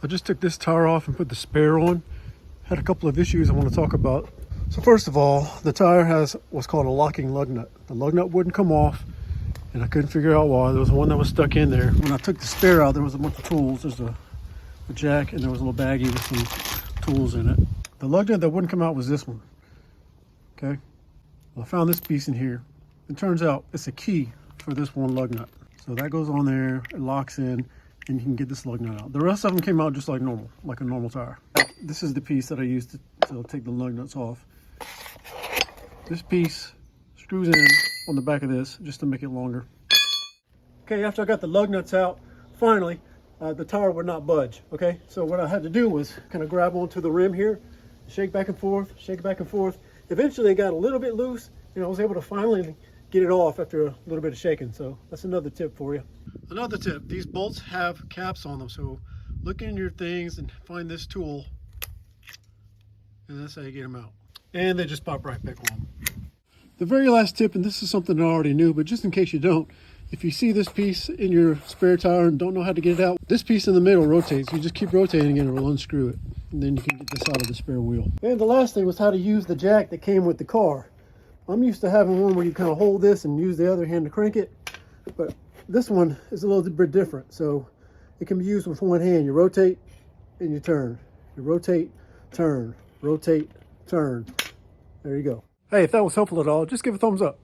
I just took this tire off and put the spare on. Had a couple of issues I want to talk about. So first of all, the tire has what's called a locking lug nut. The lug nut wouldn't come off, and I couldn't figure out why. There was one that was stuck in there. When I took the spare out, there was a bunch of tools. There's a jack, and there was a little baggie with some tools in it. The lug nut that wouldn't come out was this one. Okay, well, I found this piece in here. It turns out it's a key for this one lug nut. So that goes on there, it locks in, and you can get this lug nut out. The rest of them came out just like normal, like a normal tire. This is the piece that I used to take the lug nuts off. This piece screws in on the back of this just to make it longer. Okay, after I got the lug nuts out, finally, the tire would not budge, okay? So what I had to do was kind of grab onto the rim here, shake back and forth, shake back and forth. Eventually it got a little bit loose, and I was able to finally get it off after a little bit of shaking. So that's another tip for you. Another tip, these bolts have caps on them, so look in your things and find this tool, and that's how you get them out. And they just pop right back on. The very last tip, and this is something I already knew, but just in case you don't, if you see this piece in your spare tire and don't know how to get it out, this piece in the middle rotates. You just keep rotating and it will unscrew it, and then you can get this out of the spare wheel. And the last thing was how to use the jack that came with the car. I'm used to having one where you kind of hold this and use the other hand to crank it, but this one is a little bit different. So it can be used with one hand. You rotate and you turn. You rotate, turn, rotate, turn. There you go. Hey, if that was helpful at all, just give a thumbs up.